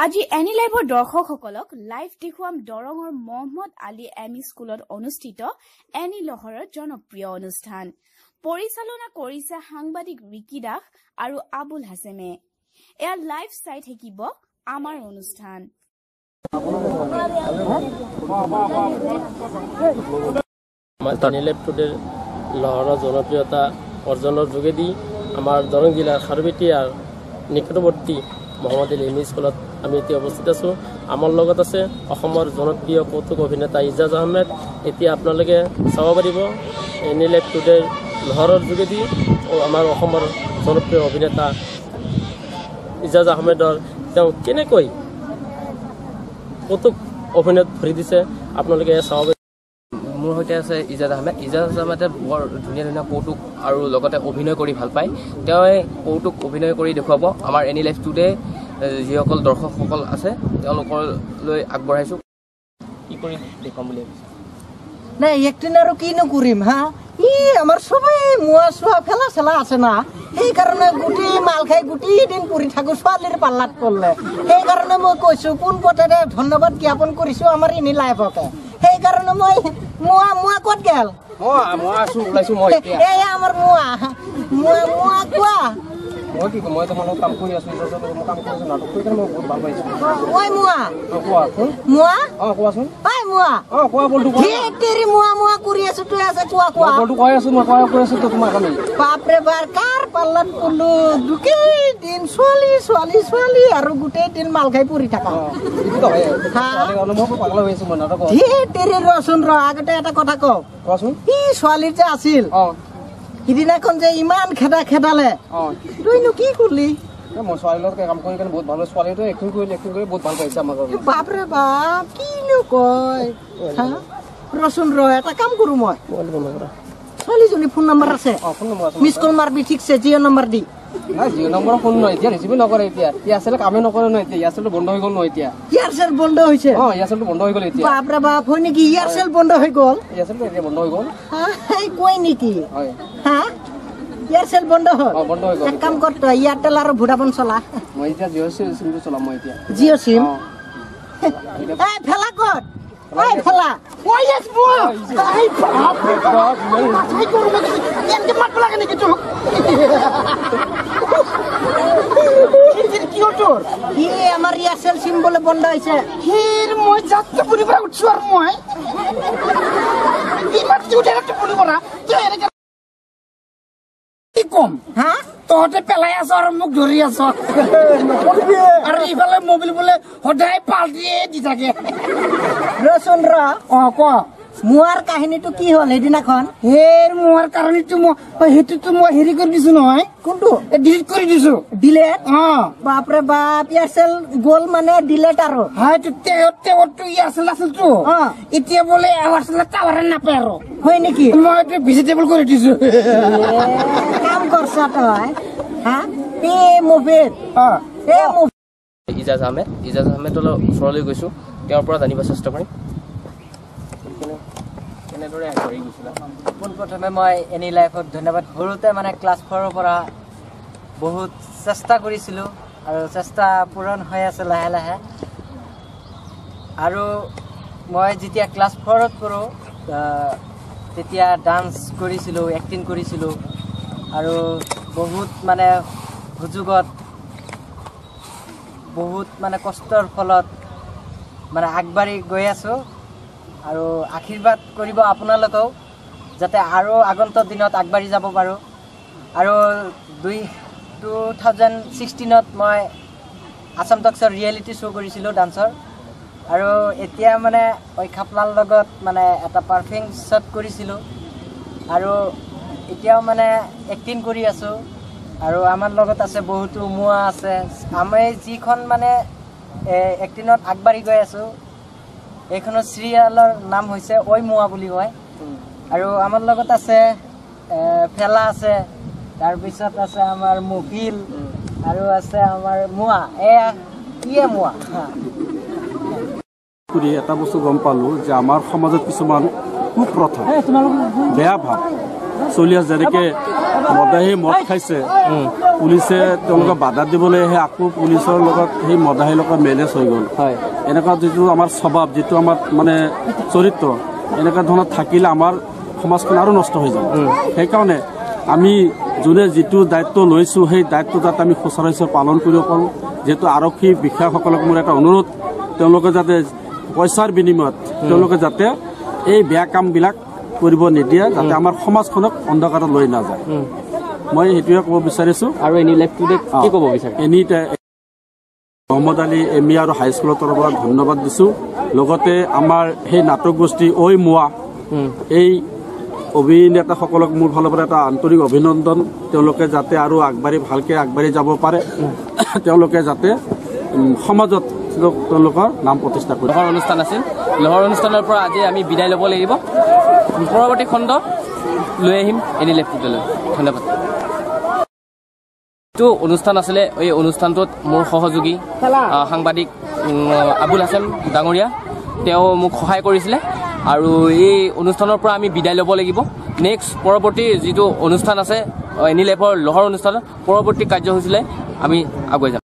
আজি এনি লাইভৰ দৰ্শকসকলক লাইভ দেখুৱাম দৰঙৰ মহম্মদ আলী এমি স্কুলত অনুষ্ঠিত এনি লহৰৰ জনপ্ৰিয় অনুষ্ঠান। পৰিচালনা কৰিছে সাংবাদিক ৰিকি দাস আৰু আবুল হাছেমে। এয়া লাইভ চাই থাকিব আমাৰ অনুষ্ঠান। এনি লাইভ টুডেৰ লহৰৰ জনপ্ৰিয়তা অৰ্জনৰ যোগেদি আমাৰ দৰং জিলাৰ খাৰুপেটীয়াৰ নিকটৱৰ্তী মহম্মদ আলী এমি স্কুলত আমি এতিয়া অৱস্থিত আছোঁ। আমাৰ লগত আছে অসমৰ জনপ্ৰিয় কৌতুক অভিনেতা ইজাজ আহমেদ। এতিয়া আপোনালোকে চাব পাৰিব এনি লাইভ টুডেৰ লহৰৰ যোগেদি আমাৰ অসমৰ জনপ্ৰিয় অভিনেতা ইজাজ আহমেদৰ তেওঁ কেনেকৈ কৌতুক অভিনয়ত ভৰি দিছে আপোনালোকে চাব পাৰিব। মোৰ সৈতে আছে ইজাজ আহমেদ। ইজাজ আহমেদে বৰ ধুনীয়া ধুনীয়া কৌতুক আৰু লগতে অভিনয় কৰি ভাল পায়। তেওঁ কৌতুক অভিনয় কৰি দেখুৱাব। আমাৰ এনি লাইভ টুডে যিসকল দৰ্শকসকল আছে তেওঁলোকলৈ আগবঢ়াইছোঁ। কি কৰি দেখুৱাম বুলি ভাবিছোঁ? নাই একদিন আৰু কিনো কৰিম হা, আমাৰ সবেই মোৱা চোৱা ফেলা চেলা আছে না, সেইকাৰণে গোটেই মাল খাই গোটেই দিন পৰি থাকো ছোৱালীৰ পাল্লাত পৰলে। সেইকাৰণে মই কৈছো পোনপটে ধন্যবাদ জ্ঞাপন কৰিছো আমাৰ এনি লাইভকে। সেইকাৰণে মই মোৱা ক'ত গেল? এয়া আমাৰ মোৱা কোৱা। মই তোমালোক কাম কৰি আছো, কাম কৰিছো নাটক কৰি মই বহুত ভাল পাইছো। ঐ মোৱা মোৱা কোৱাচোন। ঐ মোৱা কোৱা বলটো তেৰি মোৱা কৰি আছো তুই আছে কোৱা বলটো কৈ আছো মই কৈ আছো তো তোমাক আমি বাপৰে বাৰ কাৰ পাল্লাত পৰলো গোটেই দিন ছোৱালী আৰু গোটেই দিন মাল খাই পৰি থাকা। তেৰি ৰচোন আগতে এটা কথা কওঁ। কোৱাচোন। ছোৱালীৰ যে আছিল সিদিনাখন যে ইমান খেদালে তইনো কি কৰিলি? মই ছোৱালীৰ লগত কাম কৰি কেনে বহুত ভাল পাইছো। ছোৱালীটো এক্টিং কৰি বহুত ভাল পাইছে আমাৰ লগত। বাপৰে বাপ কিনো কয়। ৰচোন এটা কাম কৰো মই ছোৱালীজনী ফোন নম্বৰ আছে মিছ কল মাৰবি ঠিকছে জিঅ' নম্বৰ দি। জিঅ' নম্বৰ ফোন নহয় এতিয়া ৰিচিভ নকৰে। এতিয়া ইয়াৰচেল কামে নকৰে নহয়। এতিয়া ইয়াৰচেলটো বন্ধ হৈ গ'ল নহয়। এতিয়া ইয়াৰচেল বন্ধ হৈছে? ইয়াৰচেলটো বন্ধ হৈ গ'ল এতিয়া। বাপৰে বাপ হয় নেকি? ইয়াৰচেল বন্ধ হৈ গ'ল? ইয়াৰচেলটো এতিয়া বন্ধ হৈ গ'ল। কয় নেকি? হা ইয়াৰচেল বন্ধ হ'ল? বন্ধ হৈ গ'ল। এক কাম কৰ তই এয়াৰটেল আৰু ভোডাফোন চলা। মই এতিয়া জিঅ' চিমটো চলাম। মই এতিয়া জিঅ' চিম। ফেলা ক'ত? ফেলা আমাৰ ইয়াৰচেল চিম বোলে বন্ধ হৈছে। মই যাত্ৰা পুৰি পৰা উঠছো আৰু মই কম হা তহঁতে পেলাই আছ আৰু মোক ধৰি আছ আৰু ইফালে মোবাইল বোলে সদায় পাল্টিয়ে দি থাকে। ৰচোন ক মোৱাৰ কাহিনীটো কি হ'ল সেইদিনাখন? মোৱাৰ কাহিনীটো সেইটোতো মই হেৰি কৰি দিছো নহয়। কোনটো? ডিলিট কৰি দিছো। ডিলেট? বাপৰে বাপ ইয়াৰচেল গ'ল মানে ডিলেট আৰু ইয়াৰচেল আছিলতো এতিয়া বোলে ইয়াৰচেল টাৱাৰে নাপায় আৰু। হয় নেকি? মই এইটো ভেজিটেবল কৰি দিছো। কাম কৰছ তই হা মোবাইল ইজাজ আহমেদৰ ওচৰলৈ গৈছোঁ। তেওঁৰ পৰা জানিব চেষ্টা কৰিম কেনেদৰে আগবাঢ়ি গৈছিলে। পোনপ্ৰথমে মই এনি লাইফত ধন্যবাদ। সৰুতে মানে ক্লাছ 4ৰ পৰা বহুত চেষ্টা কৰিছিলোঁ আৰু চেষ্টা পূৰণ হৈ আছে লাহে লাহে। আৰু মই যেতিয়া ক্লাছ 4ত পঢ়োঁ তেতিয়া ডান্স কৰিছিলোঁ, এক্টিং কৰিছিলোঁ আৰু বহুত মানে সুযোগত বহুত মানে কষ্টৰ ফলত মানে আগবাঢ়ি গৈ আছোঁ। আৰু আশীৰ্বাদ কৰিব আপোনালোকেও যাতে আৰু আগন্তুক দিনত আগবাঢ়ি যাব পাৰোঁ। আৰু 2016ত মই আছাম টক্সৰ ৰিয়েলিটি শ্ব' কৰিছিলোঁ ডান্সৰ। আৰু এতিয়া মানে খাপলাৰ লগত মানে এটা পাৰফিউম শ্বট কৰিছিলোঁ আৰু এতিয়াও মানে এক্টিং কৰি আছোঁ। আৰু আমাৰ লগত আছে বহুতো মোৱা আছে। আমি যিখন মানে এক্টিঙত আগবাঢ়ি গৈ আছোঁ এইখনৰ চিৰিয়েলৰ নাম হৈছে ঐ মোৱা বুলি কয়। আৰু আমাৰ লগত আছে ফেলা আছে, তাৰপিছত আছে আমাৰ মুকিল আৰু আছে আমাৰ মোৱা। এয়া মোৱা। এটা বস্তু গম পালোঁ যে আমাৰ সমাজত কিছুমান কুপ্ৰথা বেয়া ভাৱ চলি আছে। যেনেকৈ মদাহী মদ খাইছে পুলিচে তেওঁলোকক বাধা দিবলৈহে আকৌ পুলিচৰ লগত সেই মদাহীৰ লগত মেনেজ হৈ গ'ল এনেকুৱা যিটো আমাৰ স্বভাৱ যিটো আমাৰ মানে চৰিত্ৰ এনেকুৱা ধৰণৰ থাকিলে আমাৰ সমাজখন আৰু নষ্ট হৈ যাব সেইকাৰণে আমি যোনে যিটো দায়িত্ব লৈছোঁ সেই দায়িত্ব যাতে আমি সুচাৰুৰূপে পালন কৰিব পাৰোঁ যিহেতু আৰক্ষী বিষয়াসকলক মোৰ এটা অনুৰোধ তেওঁলোকে যাতে পইচাৰ বিনিময়ত তেওঁলোকে যাতে এই বেয়া কামবিলাক কৰিব নিদিয়ে যাতে আমাৰ সমাজখনক অন্ধকাৰত লৈ নাযায় মই সেইটোৱে ক'ব বিচাৰিছোঁ আৰু এনি লাইফ টুডে কি ক'ব বিচাৰে মহম্মদ আলী এমই আৰু হাইস্কুলৰ তৰফৰ পৰা ধন্যবাদ দিছোঁ লগতে আমাৰ সেই নাটক গোষ্ঠী ঐ মোৱা এই অভিনেতাসকলক মোৰ ফালৰ পৰা এটা আন্তৰিক অভিনন্দন তেওঁলোকে যাতে আৰু ভালকৈ আগবাঢ়ি যাব পাৰে তেওঁলোকে যাতে সমাজত তেওঁলোকৰ নাম প্ৰতিষ্ঠা কৰে লহৰ অনুষ্ঠান আছিল লহৰ অনুষ্ঠানৰ পৰা আজি আমি বিদায় ল'ব লাগিব পৰৱৰ্তী খণ্ড লৈ আহিম এনি লাইফ টুডেলৈ ধন্যবাদ এইটো অনুষ্ঠান আছিলে এই অনুষ্ঠানটোত মোৰ সহযোগী সাংবাদিক আবুল হাছান ডাঙৰীয়া তেওঁ মোক সহায় কৰিছিলে আৰু এই অনুষ্ঠানৰ পৰা আমি বিদায় ল'ব লাগিব নেক্সট পৰৱৰ্তী যিটো অনুষ্ঠান আছে এনি লাইফৰ লহৰ অনুষ্ঠানৰ পৰৱৰ্তী কাৰ্যসূচীলৈ আমি আগুৱাই যাম